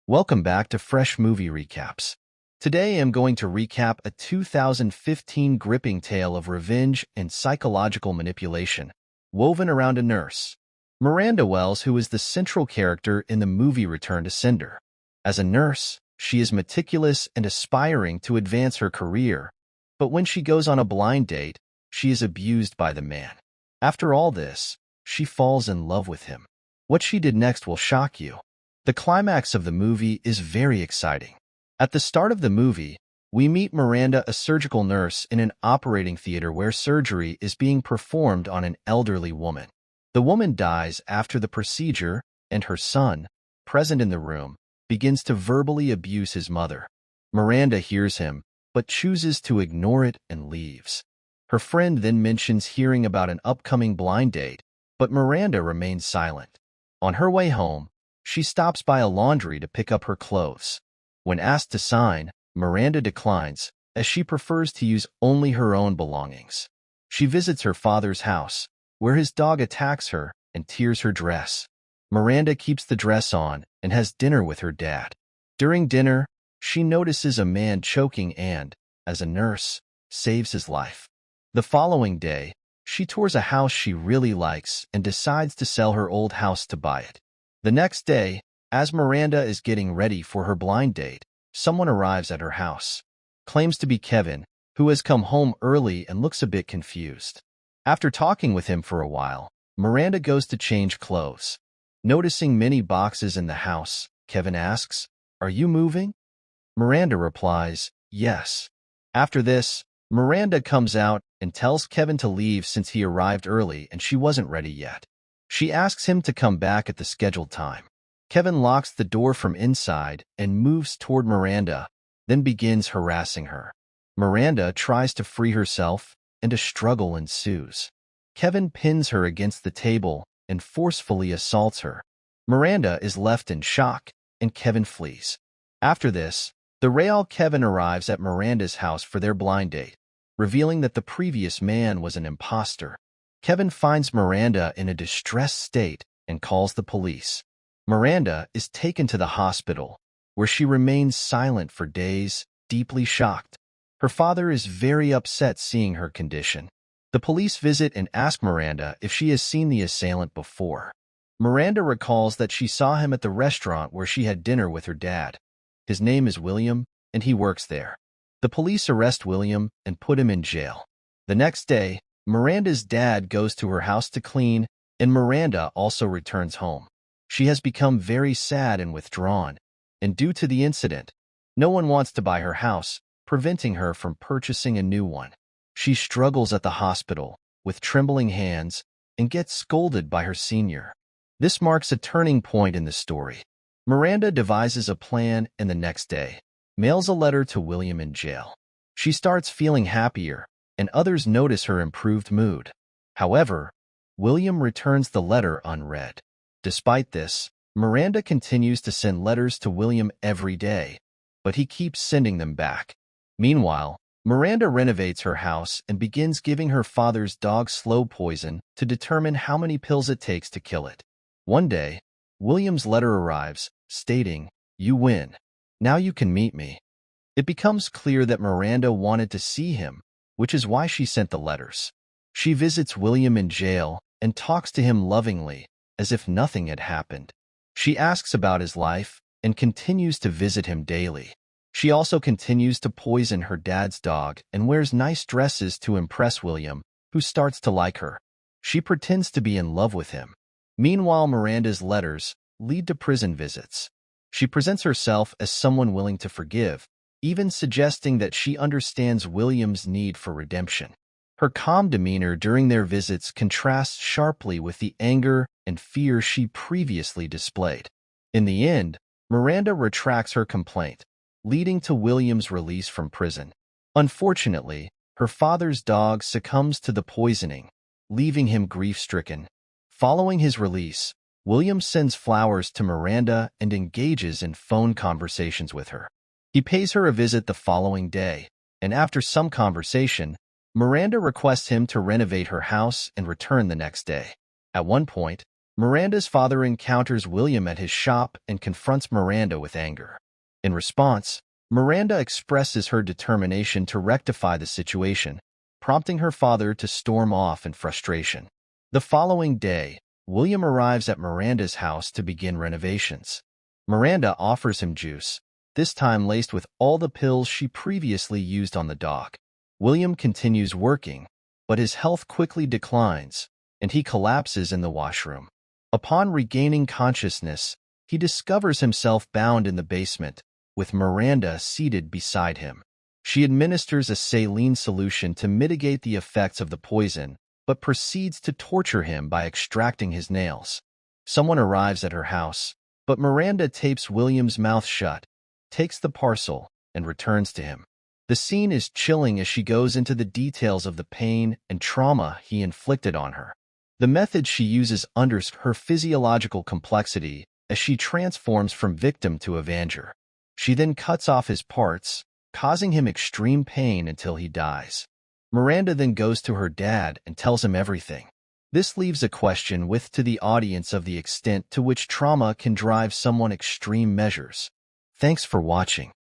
Welcome back to Fresh Movie Recaps. Today I'm going to recap a 2015 gripping tale of revenge and psychological manipulation, woven around a nurse, Miranda Wells, who is the central character in the movie Return to Sender. As a nurse, she is meticulous and aspiring to advance her career, but when she goes on a blind date, she is abused by the man. After all this, she falls in love with him. What she did next will shock you. The climax of the movie is very exciting. At the start of the movie, we meet Miranda, a surgical nurse in an operating theater where surgery is being performed on an elderly woman. The woman dies after the procedure, and her son, present in the room, begins to verbally abuse his mother. Miranda hears him, but chooses to ignore it and leaves. Her friend then mentions hearing about an upcoming blind date, but Miranda remains silent. On her way home, she stops by a laundry to pick up her clothes. When asked to sign, Miranda declines, as she prefers to use only her own belongings. She visits her father's house, where his dog attacks her and tears her dress. Miranda keeps the dress on and has dinner with her dad. During dinner, she notices a man choking and, as a nurse, saves his life. The following day, she tours a house she really likes and decides to sell her old house to buy it. The next day, as Miranda is getting ready for her blind date, someone arrives at her house. Claims to be Kevin, who has come home early and looks a bit confused. After talking with him for a while, Miranda goes to change clothes. Noticing many boxes in the house, Kevin asks, "Are you moving?" Miranda replies, "Yes." After this, Miranda comes out and tells Kevin to leave since he arrived early and she wasn't ready yet. She asks him to come back at the scheduled time. Kevin locks the door from inside and moves toward Miranda, then begins harassing her. Miranda tries to free herself, and a struggle ensues. Kevin pins her against the table and forcefully assaults her. Miranda is left in shock, and Kevin flees. After this, the real Kevin arrives at Miranda's house for their blind date, revealing that the previous man was an imposter. Kevin finds Miranda in a distressed state and calls the police. Miranda is taken to the hospital, where she remains silent for days, deeply shocked. Her father is very upset seeing her condition. The police visit and ask Miranda if she has seen the assailant before. Miranda recalls that she saw him at the restaurant where she had dinner with her dad. His name is William, and he works there. The police arrest William and put him in jail. The next day, Miranda's dad goes to her house to clean, and Miranda also returns home. She has become very sad and withdrawn, and due to the incident, no one wants to buy her house, preventing her from purchasing a new one. She struggles at the hospital, with trembling hands, and gets scolded by her senior. This marks a turning point in the story. Miranda devises a plan and the next day, mails a letter to William in jail. She starts feeling happier, and others notice her improved mood. However, William returns the letter unread. Despite this, Miranda continues to send letters to William every day, but he keeps sending them back. Meanwhile, Miranda renovates her house and begins giving her father's dog slow poison to determine how many pills it takes to kill it. One day, William's letter arrives, stating, "You win. Now you can meet me." It becomes clear that Miranda wanted to see him, which is why she sent the letters. She visits William in jail and talks to him lovingly, as if nothing had happened. She asks about his life and continues to visit him daily. She also continues to poison her dad's dog and wears nice dresses to impress William, who starts to like her. She pretends to be in love with him. Meanwhile, Miranda's letters lead to prison visits. She presents herself as someone willing to forgive, even suggesting that she understands William's need for redemption. Her calm demeanor during their visits contrasts sharply with the anger and fear she previously displayed. In the end, Miranda retracts her complaint, leading to William's release from prison. Unfortunately, her father's dog succumbs to the poisoning, leaving him grief-stricken. Following his release, William sends flowers to Miranda and engages in phone conversations with her. He pays her a visit the following day, and after some conversation, Miranda requests him to renovate her house and return the next day. At one point, Miranda's father encounters William at his shop and confronts Miranda with anger. In response, Miranda expresses her determination to rectify the situation, prompting her father to storm off in frustration. The following day, William arrives at Miranda's house to begin renovations. Miranda offers him juice, this time laced with all the pills she previously used on the dock. William continues working, but his health quickly declines, and he collapses in the washroom. Upon regaining consciousness, he discovers himself bound in the basement, with Miranda seated beside him. She administers a saline solution to mitigate the effects of the poison, but proceeds to torture him by extracting his nails. Someone arrives at her house, but Miranda tapes William's mouth shut, takes the parcel, and returns to him. The scene is chilling as she goes into the details of the pain and trauma he inflicted on her. The method she uses underscores her physiological complexity as she transforms from victim to avenger. She then cuts off his parts, causing him extreme pain until he dies. Miranda then goes to her dad and tells him everything. This leaves a question to the audience of the extent to which trauma can drive someone extreme measures. Thanks for watching.